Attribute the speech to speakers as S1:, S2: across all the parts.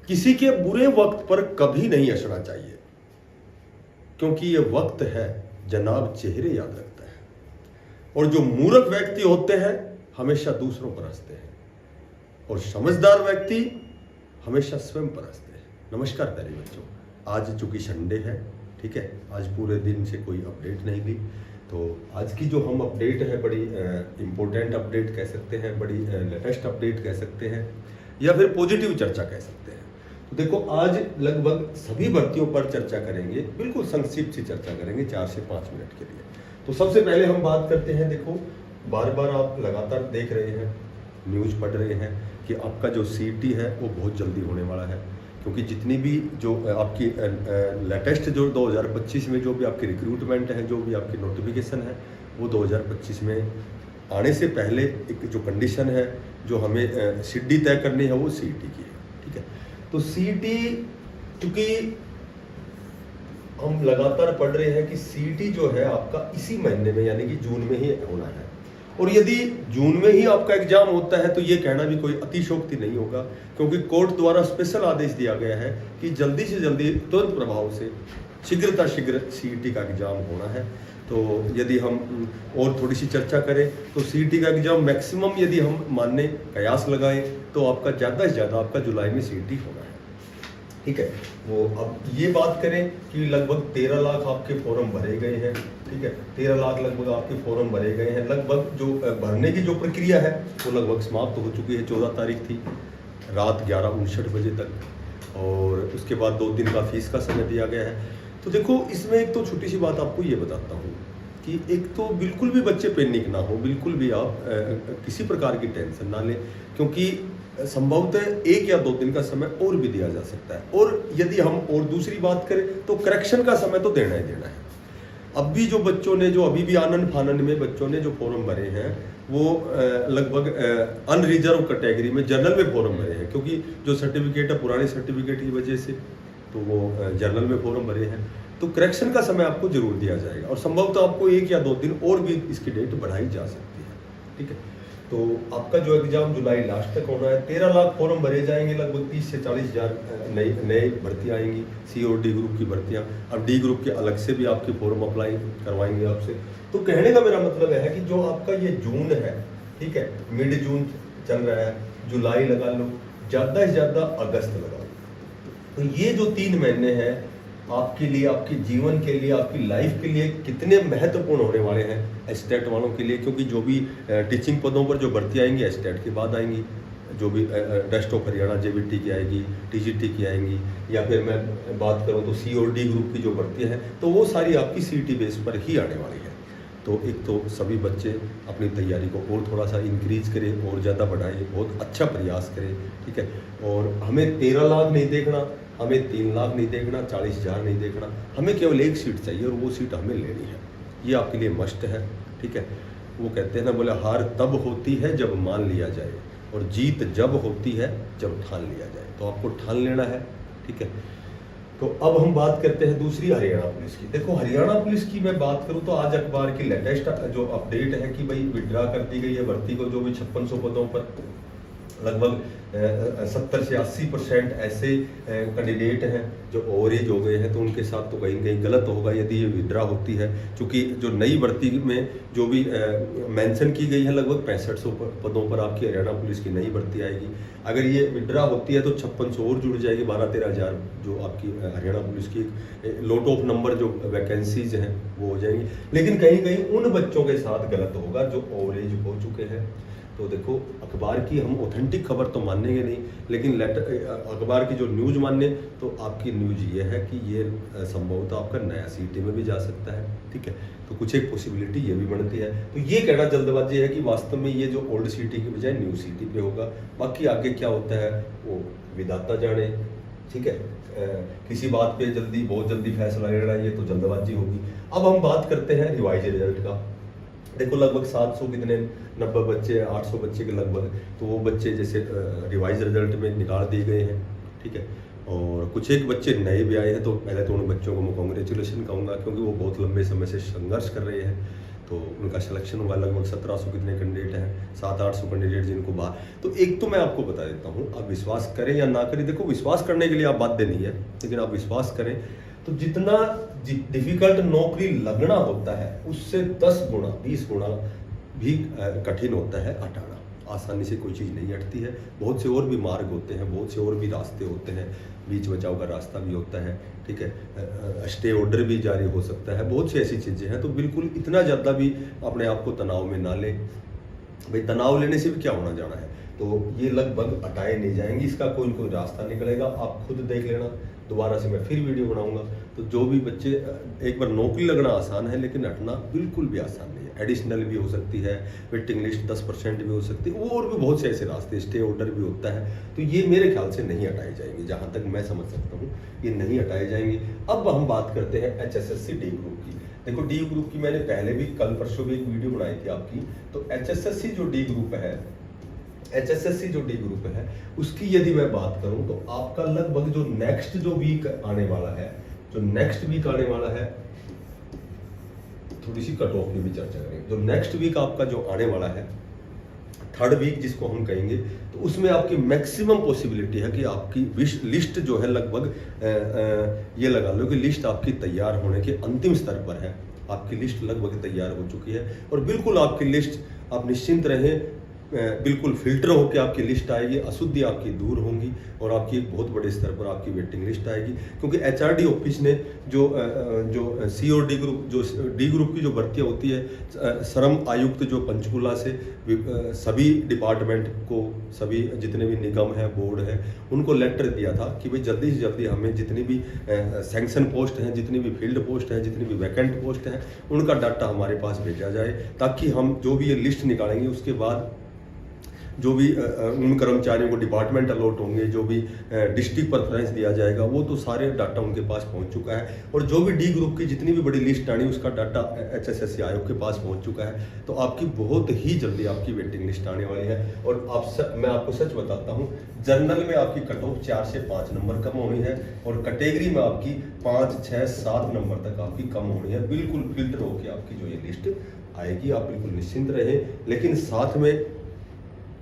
S1: किसी के बुरे वक्त पर कभी नहीं हंसना चाहिए, क्योंकि ये वक्त है जनाब चेहरे याद रखता है। और जो मूर्ख व्यक्ति होते हैं हमेशा दूसरों पर हंसते हैं, और समझदार व्यक्ति हमेशा स्वयं पर हंसते हैं। नमस्कार प्यारे बच्चों, आज चूंकि संडे है, ठीक है, आज पूरे दिन से कोई अपडेट नहीं दी, तो आज की जो हम अपडेट है बड़ी इम्पोर्टेंट अपडेट कह सकते हैं, बड़ी लेटेस्ट अपडेट कह सकते हैं, या फिर पॉजिटिव चर्चा कह सकते हैं। तो देखो, आज लगभग सभी भर्तियों पर चर्चा करेंगे, बिल्कुल संक्षिप्त सी चर्चा करेंगे 4 से 5 मिनट के लिए। तो सबसे पहले हम बात करते हैं, देखो बार बार आप लगातार देख रहे हैं, न्यूज़ पढ़ रहे हैं कि आपका जो CET है वो बहुत जल्दी होने वाला है, क्योंकि जितनी भी जो आपकी लेटेस्ट जो 2025 में जो भी आपकी रिक्रूटमेंट है, जो भी आपकी नोटिफिकेशन है, वो 2025 में आने से पहले एक जो कंडीशन है जो हमें सीढ़ी तय करनी है वो CET की है, ठीक है। तो CET, चूँकि हम लगातार पढ़ रहे हैं कि CET जो है आपका इसी महीने में यानी कि जून में ही होना है, और यदि जून में ही आपका एग्जाम होता है तो ये कहना भी कोई अतिशयोक्ति नहीं होगा, क्योंकि कोर्ट द्वारा स्पेशल आदेश दिया गया है कि जल्दी से जल्दी तुरंत प्रभाव से शीघ्र CET का एग्जाम होना है। तो यदि हम और थोड़ी सी चर्चा करें तो CET का एग्जाम मैक्सिमम यदि हम मानने कयास लगाएं तो आपका ज़्यादा से ज़्यादा आपका जुलाई में CET होना है, ठीक है। वो अब ये बात करें कि लगभग 13 लाख आपके फॉर्म भरे गए हैं, ठीक है, 13 लाख लगभग आपके फॉर्म भरे गए हैं। लगभग जो भरने की जो प्रक्रिया है वो लगभग समाप्त हो चुकी है। 14 तारीख थी रात 11:59 बजे तक, और उसके बाद 2 दिन का फीस का समय दिया गया है। तो देखो, इसमें एक तो छोटी सी बात आपको ये बताता हूँ कि एक तो बिल्कुल भी बच्चे पैनिक ना हो, बिल्कुल भी आप किसी प्रकार की टेंशन ना लें, क्योंकि संभवतः 1 या 2 दिन का समय और भी दिया जा सकता है। और यदि हम और दूसरी बात करें तो करेक्शन का समय तो देना ही देना है। अब भी जो बच्चों ने जो अभी भी आनंद फानंद में बच्चों ने जो फॉर्म भरे हैं वो लगभग अनरिजर्व कैटेगरी में जनरल में फॉर्म भरे हैं, क्योंकि जो सर्टिफिकेट है पुराने सर्टिफिकेट की वजह से तो वो जनरल में फॉर्म भरे हैं। तो करेक्शन का समय आपको जरूर दिया जाएगा, और संभवतः आपको 1 या 2 दिन और भी इसकी डेट बढ़ाई जा सकती है, ठीक है। तो आपका जो एग्जाम जुलाई लास्ट तक होना है। 13 लाख फॉर्म भरे जाएंगे, लगभग 30 से 40 हज़ार नई भर्तियाँ आएंगी, C और D ग्रुप की भर्तियाँ। अब D ग्रुप के अलग से भी आपके फॉर्म अप्लाई करवाएंगे आपसे। तो कहने का मेरा मतलब है कि जो आपका ये जून है, ठीक है, मिड जून चल रहा है, जुलाई लगा लो, ज़्यादा से ज़्यादा अगस्त लगा लो। तो ये जो 3 महीने हैं आपके लिए, आपके जीवन के लिए, आपकी लाइफ के लिए कितने महत्वपूर्ण होने वाले हैं एस्टेट वालों के लिए, क्योंकि जो भी टीचिंग पदों पर जो भर्ती आएंगी एस्टेट के बाद आएंगी, जो भी रेस्ट ऑफ हरियाणा JBT की आएगी, TGT की आएंगी, या फिर मैं बात करूं तो C और D ग्रुप की जो भर्तियां हैं तो वो सारी आपकी CET बेस पर ही आने वाली है। तो एक तो सभी बच्चे अपनी तैयारी को और थोड़ा सा इंक्रीज करें और ज़्यादा बढ़ाएं, बहुत अच्छा प्रयास करें, ठीक है। और हमें 13 लाख नहीं देखना, हमें 3 लाख नहीं देखना, 40 हज़ार नहीं देखना, हमें केवल एक सीट चाहिए और वो सीट हमें लेनी है। ये आपके लिए मस्ट है, ठीक है। वो कहते हैं ना, बोले हार तब होती है जब मान लिया जाए, और जीत जब होती है जब ठान लिया जाए। तो आपको ठान लेना है, ठीक है। तो अब हम बात करते हैं दूसरी हरियाणा पुलिस की। देखो, हरियाणा पुलिस की मैं बात करूं तो आज अखबार की लेटेस्ट जो अपडेट है कि भाई विड्रा कर दी गई है भर्ती को, जो भी 5600 पदों पर लगभग 70 से 80% ऐसे कैंडिडेट हैं जो ओवरेज हो गए हैं, तो उनके साथ तो कहीं न कहीं गलत होगा यदि ये विड्रा होती है, क्योंकि जो नई भर्ती में जो भी मेंशन की गई है लगभग 6500 पदों पर आपकी हरियाणा पुलिस की नई भर्ती आएगी। अगर ये विड्रा होती है तो 5600 और जुड़ जाएगी, 12-13 हज़ार जो आपकी हरियाणा पुलिस की लॉट ऑफ नंबर जो वैकेंसीज हैं वो हो जाएंगी। लेकिन कहीं कहीं उन बच्चों के साथ गलत होगा जो ओवरेज हो चुके हैं। तो देखो, अखबार की हम ऑथेंटिक खबर तो मानेंगे नहीं, लेकिन अखबार की जो न्यूज़ माने तो आपकी न्यूज़ ये है कि ये संभवतः आपका नया CET में भी जा सकता है, ठीक है। तो कुछ एक पॉसिबिलिटी ये भी बनती है। तो ये कहना जल्दबाजी है कि वास्तव में ये जो ओल्ड CET की बजाय न्यू CET पे होगा। बाकी आगे क्या होता है वो विधाता जाने, ठीक है। किसी बात पे बहुत जल्दी फैसला लेना, ये तो जल्दबाजी होगी। अब हम बात करते हैं रिवाइज रिजल्ट का। देखो, लगभग 700 कितने 90 बच्चे 800 बच्चे के लगभग, तो वो बच्चे जैसे रिवाइज रिजल्ट में निकाल दिए गए हैं, ठीक है। और कुछ एक बच्चे नए भी आए हैं, तो पहले तो उन बच्चों को मैं कॉन्ग्रेचुलेशन कहूँगा, क्योंकि वो बहुत लंबे समय से संघर्ष कर रहे हैं। तो उनका सिलेक्शन हुआ लगभग 1700 कितने कैंडिडेट हैं, 700-800 कैंडिडेट जिनको बाहर। तो एक तो मैं आपको बता देता हूँ, आप विश्वास करें या ना करें, देखो विश्वास करने के लिए आप बाध्य नहीं है, लेकिन आप विश्वास करें तो जितना डिफिकल्ट नौकरी लगना होता है उससे 10 गुना 20 गुना भी कठिन होता है हटाना। आसानी से कोई चीज़ नहीं हटती है, बहुत से और भी मार्ग होते हैं, बहुत से और भी रास्ते होते हैं, बीच बचाव का रास्ता भी होता है, ठीक है, स्टे ऑर्डर भी जारी हो सकता है, बहुत सी ऐसी चीज़ें हैं। तो बिल्कुल इतना ज़्यादा भी अपने आप को तनाव में ना ले, भाई तनाव लेने से भी क्या होना जाना है, तो ये लगभग हटाए नहीं जाएंगे, इसका कोई ना कोई रास्ता निकलेगा, आप खुद देख लेना। दोबारा से मैं फिर वीडियो बनाऊंगा। तो जो भी बच्चे, एक बार नौकरी लगना आसान है लेकिन हटना बिल्कुल भी आसान नहीं है। एडिशनल भी हो सकती है, वेटिंग लिस्ट 10% भी हो सकती है, और भी बहुत से ऐसे रास्ते, स्टे ऑर्डर भी होता है। तो ये मेरे ख्याल से नहीं हटाए जाएंगे, जहाँ तक मैं समझ सकता हूँ ये नहीं हटाए जाएंगे। अब हम बात करते हैं HSSC डी ग्रुप की। देखो डी ग्रुप की मैंने पहले भी कल परसों भी एक वीडियो बनाई थी आपकी। तो HSSC जो डी ग्रुप है, HSSC जो डी ग्रुप है उसकी यदि मैं बात करूं तो आपका लगभग जो नेक्स्ट जो वीक आने वाला है, जो नेक्स्ट वीक आने वाला है, थोड़ी सी कट ऑफ की भी चर्चा करेंगे। जो नेक्स्ट वीक आपका जो आने वाला है, थर्ड वीक जिसको हम कहेंगे, तो उसमें आपकी मैक्सिमम पॉसिबिलिटी है कि आपकी विश लिस्ट जो है लगभग ये लगा लो कि लिस्ट आपकी तैयार होने के अंतिम स्तर पर है। आपकी लिस्ट लगभग तैयार हो चुकी है और बिल्कुल आपकी लिस्ट, आप निश्चिंत रहें, बिल्कुल फिल्टर होकर आपकी लिस्ट आएगी, अशुद्धि आपकी दूर होंगी और आपकी एक बहुत बड़े स्तर पर आपकी वेटिंग लिस्ट आएगी। क्योंकि HRD ऑफिस ने जो सी और डी ग्रुप, जो डी ग्रुप की जो भर्तियाँ होती है, श्रम आयुक्त जो पंचकुला से सभी डिपार्टमेंट को, सभी जितने भी निगम हैं, बोर्ड है, उनको लेटर दिया था कि भाई जल्दी से जल्दी हमें जितनी भी सैंक्शन पोस्ट हैं, जितनी भी फील्ड पोस्ट हैं, जितनी भी वैकेंट पोस्ट हैं, उनका डाटा हमारे पास भेजा जाए, ताकि हम जो भी ये लिस्ट निकालेंगे उसके बाद जो भी उन कर्मचारियों को डिपार्टमेंट अलॉट होंगे, जो भी डिस्ट्रिक्ट प्रेफरेंस दिया जाएगा, वो तो सारे डाटा उनके पास पहुंच चुका है। और जो भी डी ग्रुप की जितनी भी बड़ी लिस्ट आनी, उसका डाटा HSSC आयोग के पास पहुंच चुका है। तो आपकी बहुत ही जल्दी आपकी वेटिंग लिस्ट आने वाली है। और मैं आपको सच बताता हूँ, जनरल में आपकी कट ऑफ 4 से 5 नंबर कम होनी है और कैटेगरी में आपकी 5, 6, 7 नंबर तक आपकी कम होनी है। बिल्कुल फिल्टर होकर आपकी जो ये लिस्ट आएगी, आप बिल्कुल निश्चिंत रहें। लेकिन साथ में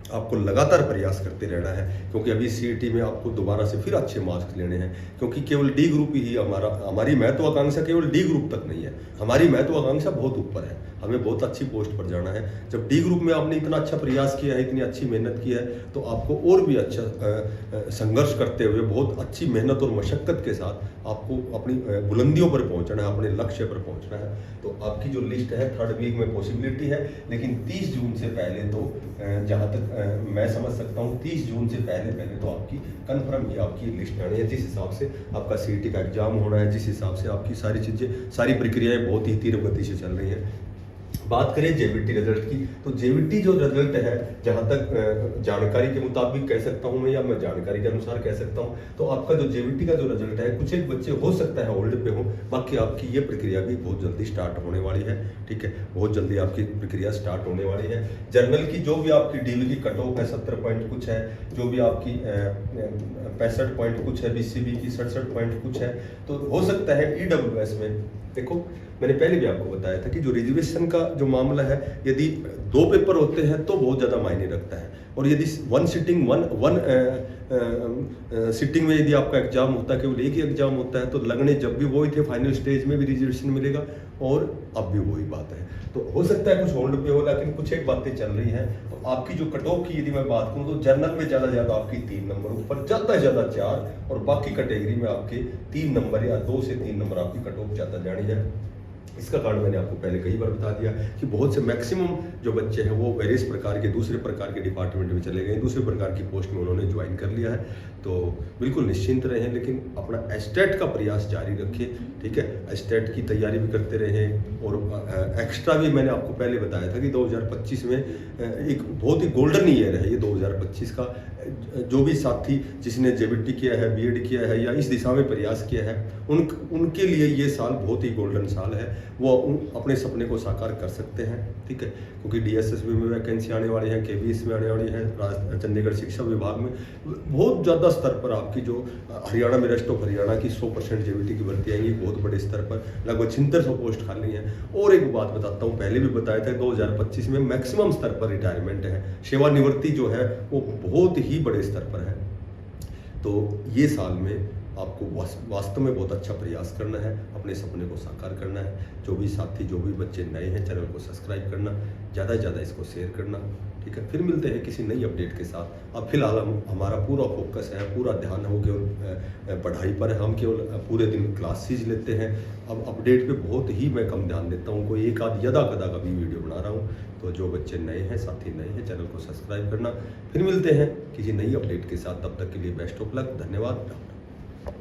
S1: आपको लगातार प्रयास करते रहना है, क्योंकि अभी CET में आपको दोबारा से फिर अच्छे मार्क्स लेने हैं। क्योंकि केवल डी ग्रुप ही हमारी महत्वाकांक्षा केवल डी ग्रुप तक नहीं है, हमारी महत्वाकांक्षा बहुत ऊपर है, हमें बहुत अच्छी पोस्ट पर जाना है। जब डी ग्रुप में आपने इतना अच्छा प्रयास किया है, इतनी अच्छी मेहनत की है, तो आपको और भी अच्छा संघर्ष करते हुए, बहुत अच्छी मेहनत और मशक्क़त के साथ आपको अपनी बुलंदियों पर पहुंचना है, अपने लक्ष्य पर पहुंचना है। तो आपकी जो लिस्ट है थर्ड वीक में पॉसिबिलिटी है, लेकिन 30 जून से पहले तो जहाँ तक मैं समझ सकता हूँ 30 जून से पहले तो आपकी कन्फर्म ही आपकी लिस्ट आनी है। जिस हिसाब से आपका CET का एग्जाम होना है, जिस हिसाब से आपकी सारी चीज़ें, सारी प्रक्रियाएं बहुत ही तीव्र गति से चल रही हैं। बात करें JVT रिजल्ट की, तो JVT जो रिजल्ट है, जहाँ तक जानकारी के मुताबिक कह सकता हूँ मैं, या मैं जानकारी के अनुसार कह सकता हूँ, तो आपका जो JVT का जो रिजल्ट है, कुछ एक बच्चे हो सकता है होल्ड पे हो, बाकी आपकी ये प्रक्रिया भी बहुत जल्दी स्टार्ट होने वाली है। ठीक है, बहुत जल्दी आपकी प्रक्रिया स्टार्ट होने वाली है। जर्नल की जो भी आपकी DV की कट ऑफ है 70 पॉइंट कुछ है, जो भी आपकी 65 पॉइंट कुछ है, BCB की 67 पॉइंट कुछ है, तो हो सकता है EWS में, देखो मैंने पहले भी आपको बताया था कि जो रिजर्वेशन का जो मामला है, यदि 2 पेपर होते हैं तो बहुत ज़्यादा मायने रखता है, और यदि वन सिटिंग में यदि आपका एग्जाम होता है, केवल एक ही एग्जाम होता है, तो लगने जब भी वही थे, फाइनल स्टेज में भी रिजर्वेशन मिलेगा और अब भी वही बात है। तो हो सकता है कुछ होल्ड पे हो, लेकिन कुछ एक बातें चल रही हैं। तो आपकी जो कट ऑफ की यदि मैं बात करूँ, तो जर्नल में ज़्यादा से ज़्यादा आपकी 3 नंबर ऊपर, ज़्यादा से ज़्यादा 4, और बाकी कैटेगरी में आपके 3 नंबर या 2 से 3 नंबर आपकी कट ऑफ ज़्यादा जानी है। इसका कारण मैंने आपको पहले कई बार बता दिया कि बहुत से मैक्सिमम जो बच्चे हैं वो वेरियस प्रकार के, दूसरे प्रकार के डिपार्टमेंट में चले गए, दूसरे प्रकार की पोस्ट में उन्होंने ज्वाइन कर लिया है। तो बिल्कुल निश्चिंत रहें, लेकिन अपना एस्टेट का प्रयास जारी रखें। ठीक है, एस्टेट की तैयारी भी करते रहें, और एक्स्ट्रा भी मैंने आपको पहले बताया था कि 2025 में एक बहुत ही गोल्डन ईयर है ये 2025 का। जो भी साथी जिसने जेबीटी किया है, बीएड किया है या इस दिशा में प्रयास किया है, उनके लिए ये साल बहुत ही गोल्डन साल है। वो अपने सपने को साकार कर सकते हैं, ठीक है, क्योंकि डीएसएसबी में वैकेंसी आने वाली है, केबीएस में आने वाली है, चंडीगढ़ शिक्षा विभाग में बहुत ज़्यादा स्तर पर आपकी जो हरियाणा में रेस्ट ऑफ हरियाणा की 100% जेबीटी की भर्ती आएंगी, बहुत बड़े स्तर पर लगभग 7600 पोस्ट खाली हैं। और एक बात बताता हूँ, पहले भी बताया था 2025 में मैक्सिमम स्तर पर रिटायरमेंट है, सेवानिवृत्ति जो है वो बहुत ही बड़े स्तर पर है। तो ये साल में आपको वास्तव में बहुत अच्छा प्रयास करना है, अपने सपने को साकार करना है। जो भी साथी, जो भी बच्चे नए हैं, चैनल को सब्सक्राइब करना, ज़्यादा से ज़्यादा इसको शेयर करना, ठीक है। फिर मिलते हैं किसी नई अपडेट के साथ। अब फिलहाल हमारा पूरा फोकस है, पूरा ध्यान है वो केवल पढ़ाई पर है। हम केवल पूरे दिन क्लासेज लेते हैं। अब अपडेट पे बहुत ही मैं कम ध्यान देता हूँ, कोई एक आध यदा कदा का भी वीडियो बना रहा हूँ। तो जो बच्चे नए हैं, साथी नए हैं, चैनल को सब्सक्राइब करना। फिर मिलते हैं किसी नई अपडेट के साथ, तब तक के लिए बेस्ट ऑफ लक, धन्यवाद।